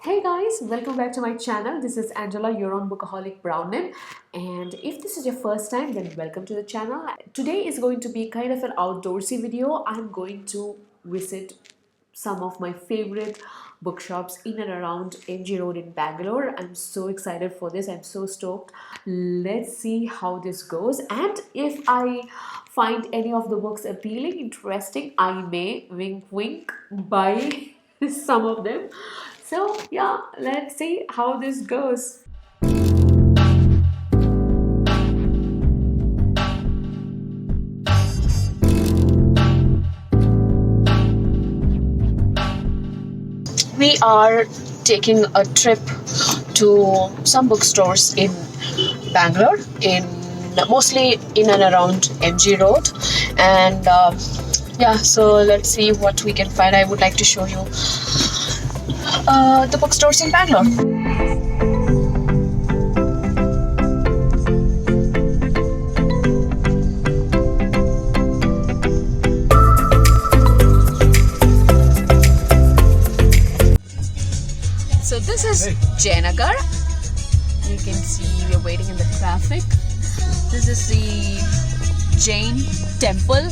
Hey guys, welcome back to my channel. This is Angela, your own Bookaholic Brownin. And if this is your first time, then welcome to the channel. Today is going to be kind of an outdoorsy video. I'm going to visit some of my favorite bookshops in and around MG Road in Bangalore. I'm so excited for this. I'm so stoked. Let's see how this goes. And if I find any of the books appealing, interesting, I may wink wink buy some of them. So yeah, let's see how this goes. We are taking a trip to some bookstores in Bangalore, in mostly in and around MG Road, and yeah. So let's see what we can find. I would like to show you the bookstores in Bangalore. So this is Jayanagar. You can see we're waiting in the traffic. This is the Jain temple.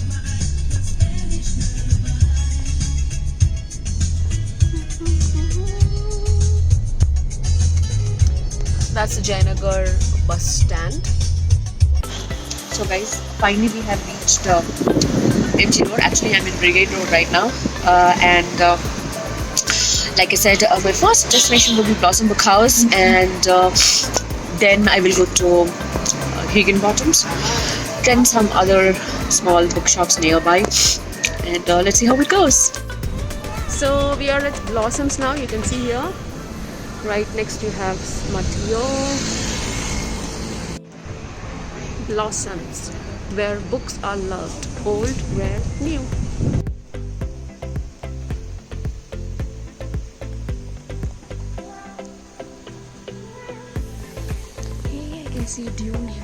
That's the Jayanagar bus stand. So guys, finally we have reached MG Road. Actually, I'm in Brigade Road right now, and like I said, my first destination will be Blossom Book House, and then I will go to Higginbothams, then some other small bookshops nearby, and let's see how it goes. So we are at Blossoms now. You can see here, right next you have Mateo. Blossoms, where books are loved, old, rare, new. Hey, I can see Dune here.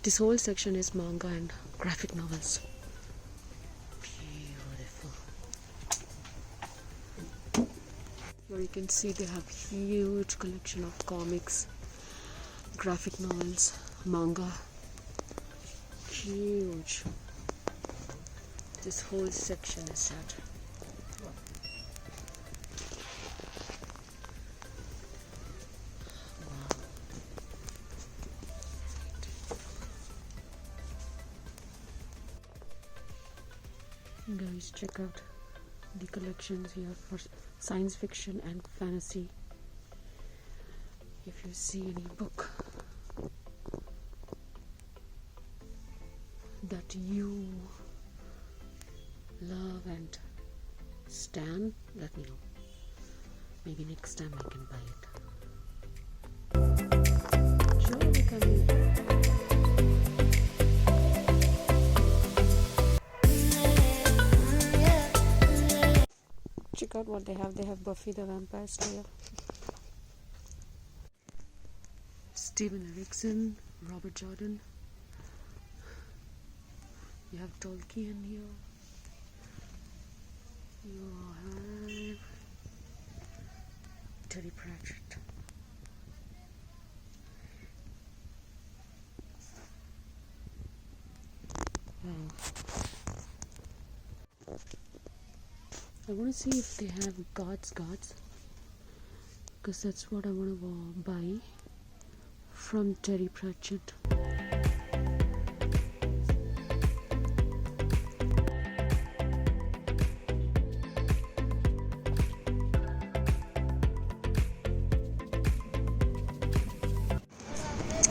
This whole section is manga and graphic novels. Beautiful. Here you can see they have huge collection of comics, graphic novels, manga. Huge. This whole section is set. Guys, check out the collections here for science fiction and fantasy. If you see any book that you love and stan, let me know. Maybe next time I can buy it. Sure, we can. Check out what they have. They have Buffy the Vampire Slayer, Steven Erikson, Robert Jordan. You have Tolkien here. You have Terry Pratchett. Wow. I want to see if they have gods, because that's what I want to buy from Terry Pratchett.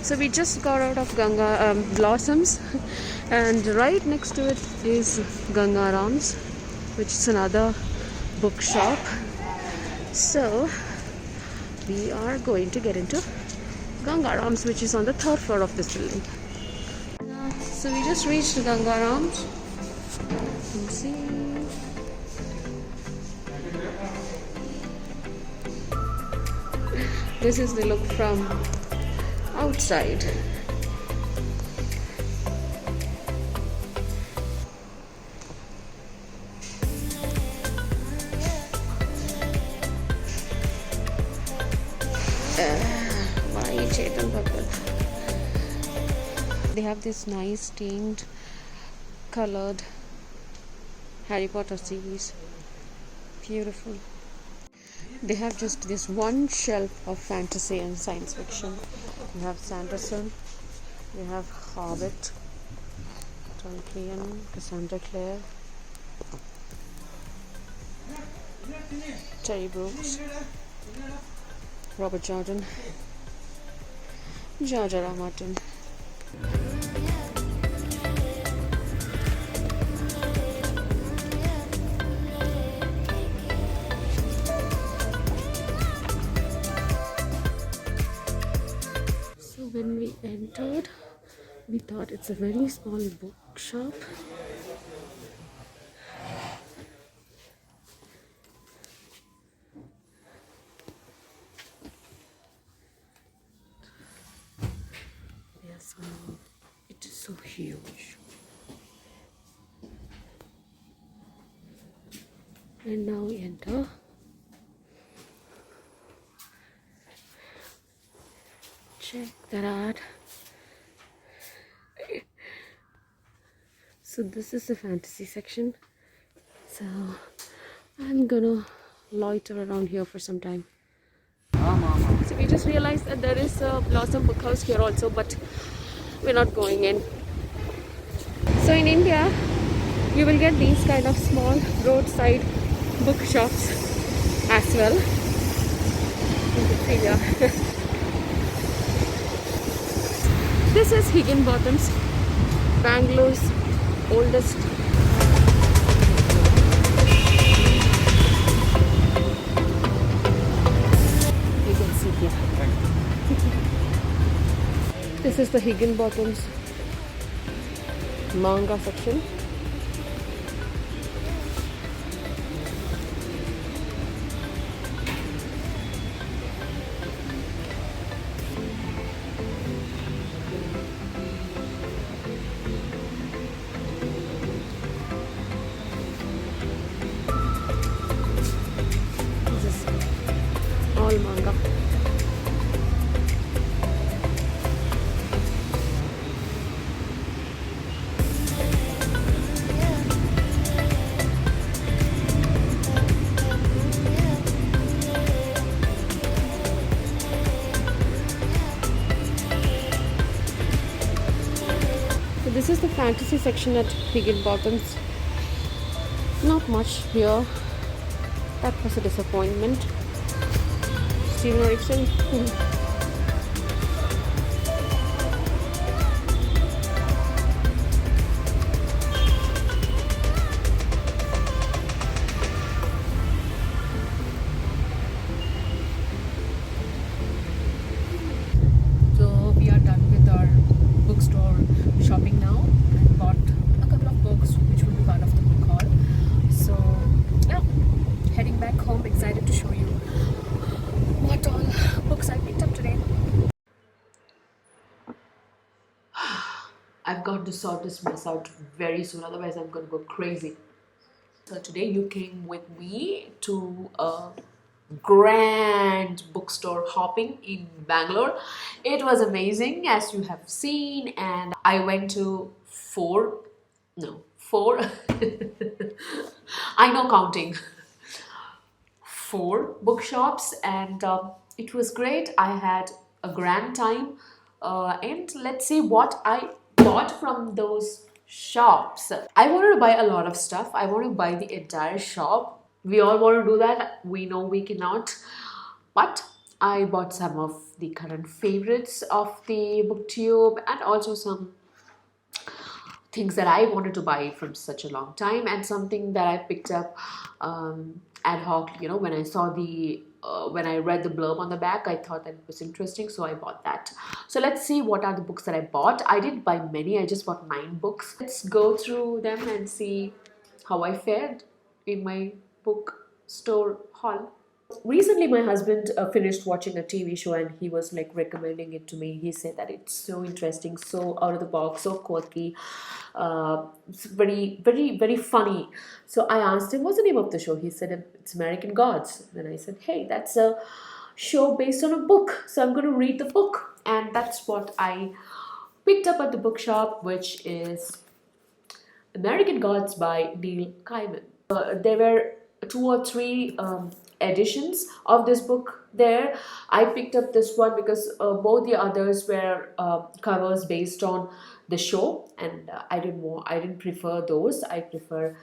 So we just got out of Blossoms, and right next to it is Gangaram's, which is another bookshop. So we are going to get into Gangarams, which is on the third floor of this building. So we just reached Gangarams. You can see. This is the look from outside. They have this nice themed colored Harry Potter series. Beautiful. They have just this one shelf of fantasy and science fiction. You have Sanderson, you have Hobbit, Tolkien, Cassandra Clare, Terry Brooks, Robert Jordan, George R. R. Martin. So when we entered, we thought it's a very small bookshop. Yes, it is so huge. And now we enter. Check that out. So this is the fantasy section. So I'm gonna loiter around here for some time. So we just realized that there is a Blossom book house here also, but we're not going in. So in India, you will get these kind of small roadside bookshops as well. You can see here. This is Higginbothams, Bangalore's oldest. You can see here. This is the Higginbothams manga section. All manga. So this is the fantasy section at Higginbothams. Not much here. That was a disappointment. Steven Erikson. So we are done with our bookstore shopping now and bought a couple of books which will be part of the book haul. So yeah, heading back home, excited to show you what all books I picked up today. I've got to sort this mess out very soon, otherwise I'm going to go crazy. So today you came with me to a grand bookstore hopping in Bangalore. It was amazing, as you have seen, and I went to four I know counting, 4 bookshops, and it was great. I had a grand time, and let's see what I bought from those shops. I wanted to buy a lot of stuff. I want to buy the entire shop. We all want to do that. We know we cannot, but I bought some of the current favorites of the booktube and also some things that I wanted to buy from such a long time, and something that I picked up ad hoc, when I saw the when I read the blurb on the back, I thought that it was interesting, so I bought that. So let's see what are the books that I bought. I didn't buy many, I just bought 9 books. Let's go through them and see how I fared in my bookstore haul. Recently my husband finished watching a TV show, and he was like recommending it to me. He said that it's so interesting, so out of the box, so quirky, it's very funny. So I asked him, what's the name of the show? He said it's American Gods. Then I said, hey, that's a show based on a book, so I'm going to read the book. And that's what I picked up at the bookshop, which is American Gods by Neil Gaiman. There were 2 or 3 editions of this book there. I picked up this one because both the others were covers based on the show, and I didn't prefer those. I prefer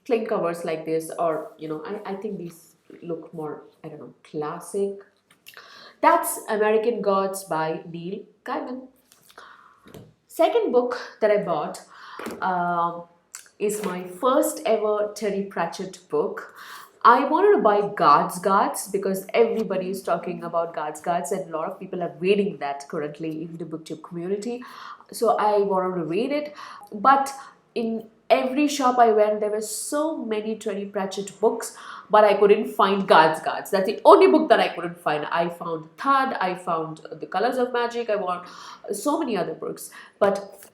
plain covers like this, or I think these look more, I don't know, classic. That's American Gods by Neil Gaiman. Second book that I bought is my first ever Terry Pratchett book. I wanted to buy Guards because everybody is talking about Guards, and a lot of people are reading that currently in the booktube community. So I wanted to read it, but in every shop I went, there were so many Terry Pratchett books, but I couldn't find Guards. That's the only book that I couldn't find. I found Thud, I found The Colors of Magic, I want so many other books, but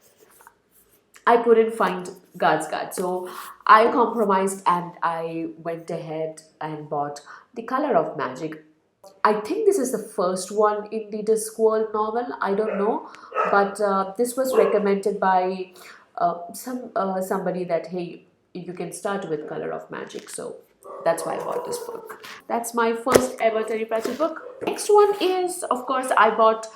I couldn't find Guards. So I compromised and I went ahead and bought The Color of Magic. I think this is the first one in the Discworld novel. I don't know, but this was recommended by somebody that, hey, you can start with Color of Magic. So that's why I bought this book. That's my first ever Terry Pratchett book. Next one is, of course, I bought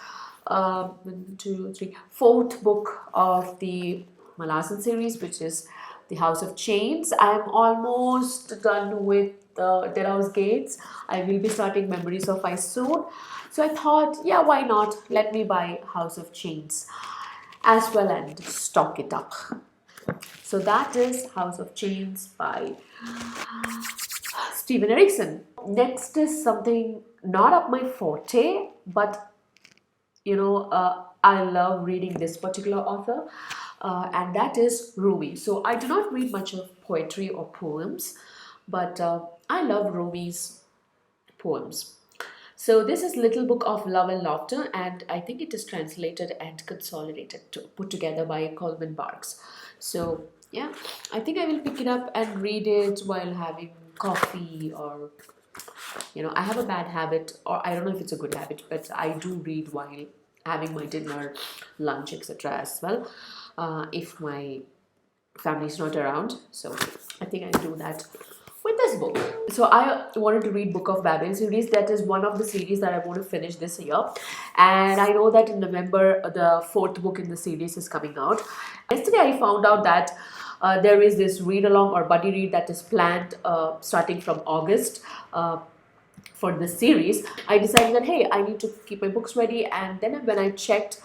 1, 2, 3, 4th book of the Malasan series, which is The House of Chains. I'm almost done with Deadhouse Gates. I will be starting Memories of Ice soon. So I thought, yeah, why not? Let me buy House of Chains as well and stock it up. So that is House of Chains by Stephen Erickson. Next is something not up my forte, but I love reading this particular author, and that is Rumi. So I do not read much of poetry or poems, but I love Rumi's poems. So this is Little Book of Love and Laughter, and I think it is translated and consolidated, put together by Coleman Barks. So yeah, I think I will pick it up and read it while having coffee, or I have a bad habit, or I don't know if it's a good habit, but I do read while having my dinner, lunch, etc. as well, if my family is not around. So I think I do that with this book. So I wanted to read Book of Babel series. That is one of the series that I want to finish this year, and I know that in November the 4th book in the series is coming out. Yesterday I found out that there is this read along or buddy read that is planned starting from August for this series. I decided that, hey, I need to keep my books ready, and then when I checked,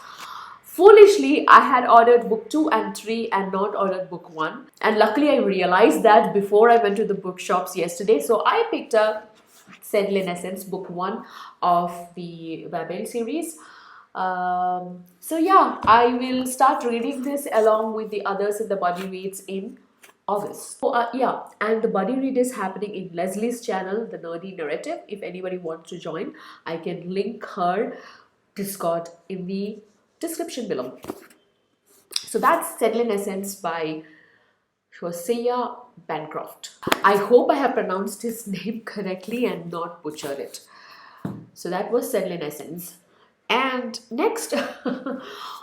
foolishly, I had ordered book 2 and 3 and not ordered book 1. And luckily, I realized that before I went to the bookshops yesterday. So I picked up Settle in Essence, book 1 of the Babel series. So yeah, I will start reading this along with the others in the buddy reads in August. So, yeah, and the buddy read is happening in Leslie's channel, The Nerdy Narrative. If anybody wants to join, I can link her Discord in the description below. So that's Settle in Essence by Josiah Bancroft. I hope I have pronounced his name correctly and not butchered it. So that was Settle in Essence. And next,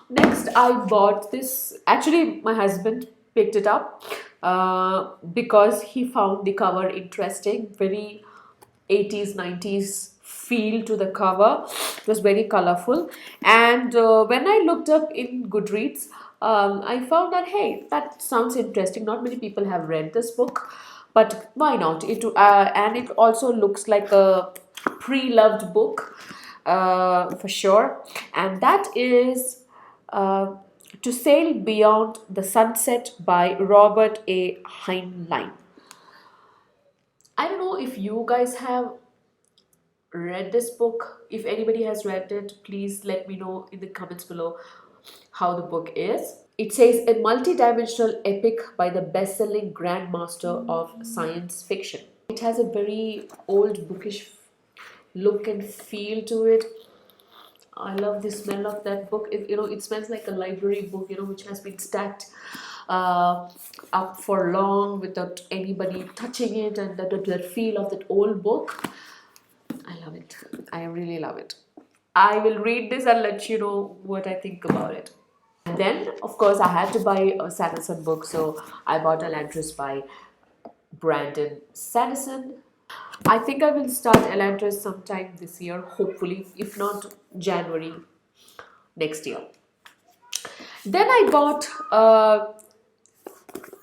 next I bought this. Actually, my husband picked it up because he found the cover interesting. Very 80s, 90s feel to the cover. It was very colorful, and when I looked up in Goodreads, I found that, hey, that sounds interesting. Not many people have read this book, but why not? And it also looks like a pre-loved book for sure, and that is To Sail Beyond the Sunset by Robert A. Heinlein. I don't know if you guys have read this book. If anybody has read it, please let me know in the comments below how the book is. It says a multi-dimensional epic by the best-selling grandmaster of science fiction. It has a very old bookish look and feel to it. I love the smell of that book. It smells like a library book, which has been stacked uh, up for long without anybody touching it, and that feel of that old book. I love it. I really love it. I will read this and let you know what I think about it. And then, of course, I had to buy a Sanderson book, so I bought Elantris by Brandon Sanderson. I think I will start Elantris sometime this year, hopefully, if not January next year. Then I bought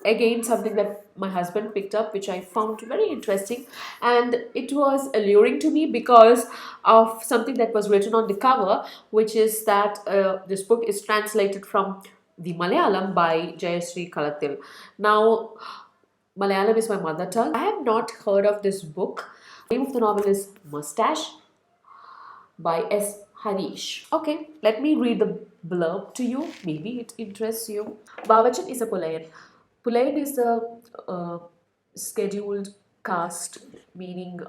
again something that my husband picked up, which I found very interesting, and it was alluring to me because of something that was written on the cover, which is that this book is translated from the Malayalam by Jayashree Kalathil. Now, Malayalam is my mother tongue. I have not heard of this book. The name of the novel is Mustache by S. Harish. Okay, let me read the blurb to you. Maybe it interests you. Bavachan is a Pulayan. Pulayan is a scheduled caste, meaning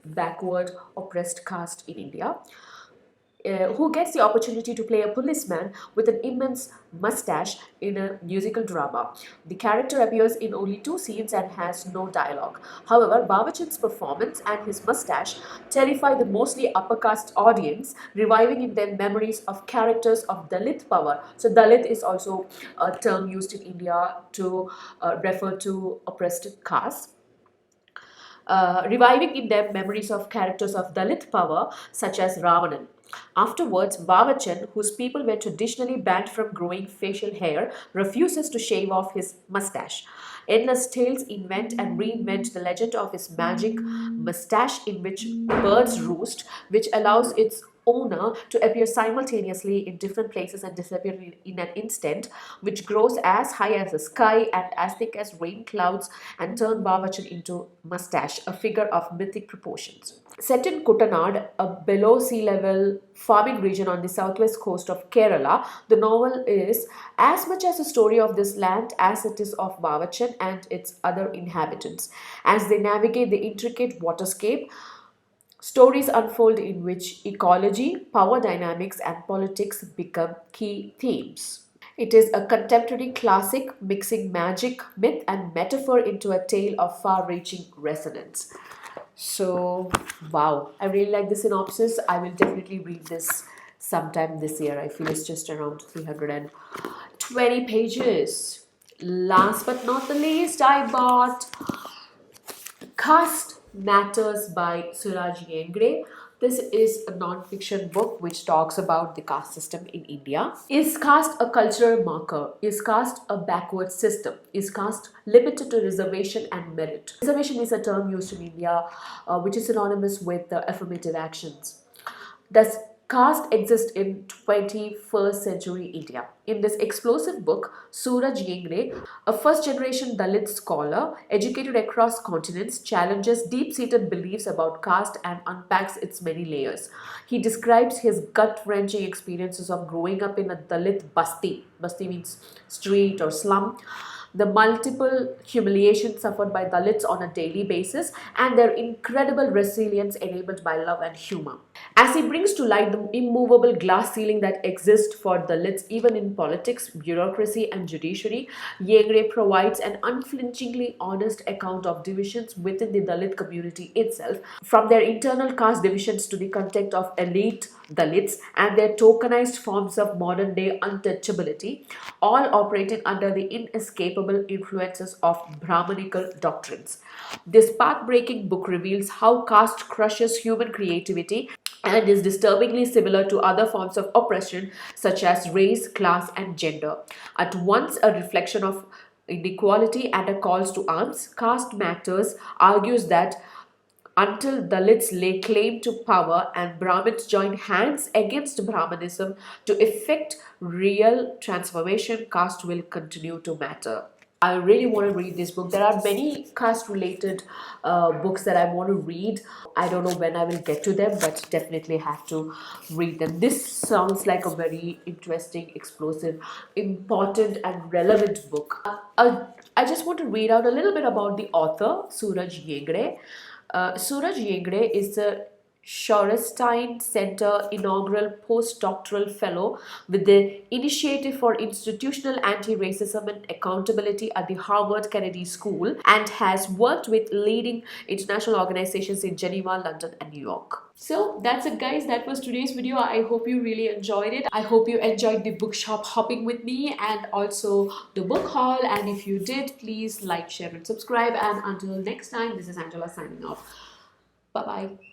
backward, oppressed caste in India, who gets the opportunity to play a policeman with an immense mustache in a musical drama. The character appears in only 2 scenes and has no dialogue. However, Bavachan's performance and his mustache terrify the mostly upper caste audience, reviving in them memories of characters of Dalit power. So, Dalit is also a term used in India to refer to oppressed castes. Reviving in them memories of characters of Dalit power, such as Ravanan. Afterwards, Bavachan, whose people were traditionally banned from growing facial hair, refuses to shave off his mustache. Endless tales invent and reinvent the legend of his magic mustache in which birds roost, which allows its owner to appear simultaneously in different places and disappear in an instant, which grows as high as the sky and as thick as rain clouds and turn Bavachan into Mustache, a figure of mythic proportions. Set in Kuttanad, a below sea level farming region on the southwest coast of Kerala, the novel is as much as a story of this land as it is of Bavachan and its other inhabitants. As they navigate the intricate waterscape, stories unfold in which ecology, power dynamics, and politics become key themes. It is a contemporary classic mixing magic, myth, and metaphor into a tale of far reaching resonance. So, wow, I really like the synopsis. I will definitely read this sometime this year. I feel it's just around 320 pages. Last but not the least, I bought Caste Matters by Suraj Yengre. This is a non-fiction book which talks about the caste system in India. Is caste a cultural marker? Is caste a backward system? Is caste limited to reservation and merit? Reservation is a term used in India which is synonymous with affirmative actions. Does caste exist in 21st century India? In this explosive book, Suraj Yengre, a first generation Dalit scholar educated across continents, challenges deep seated beliefs about caste and unpacks its many layers. He describes his gut wrenching experiences of growing up in a Dalit basti. Basti means street or slum, the multiple humiliations suffered by Dalits on a daily basis, and their incredible resilience enabled by love and humor. As he brings to light the immovable glass ceiling that exists for Dalits even in politics, bureaucracy, and judiciary, Yengre provides an unflinchingly honest account of divisions within the Dalit community itself, from their internal caste divisions to the context of elite Dalits and their tokenized forms of modern day untouchability, all operating under the inescapable influences of Brahmanical doctrines. This path breaking book reveals how caste crushes human creativity and is disturbingly similar to other forms of oppression such as race, class, and gender. At once a reflection of inequality and a call to arms, Caste Matters argues that until Dalits lay claim to power and Brahmins join hands against Brahmanism to effect real transformation, caste will continue to matter. I really want to read this book. There are many caste related books that I want to read. I don't know when I will get to them, but definitely have to read them. This sounds like a very interesting, explosive, important, and relevant book. I just want to read out a little bit about the author, Suraj Yegre. Suraj Yegre is the Shorenstein Center inaugural postdoctoral fellow with the Initiative for Institutional Anti-Racism and Accountability at the Harvard Kennedy School, and has worked with leading international organizations in Geneva, London, and New York. So that's it, guys. That was today's video. I hope you really enjoyed it. I hope you enjoyed the bookshop hopping with me and also the book haul. And if you did, please like, share, and subscribe. And until next time, this is Angela signing off. Bye bye.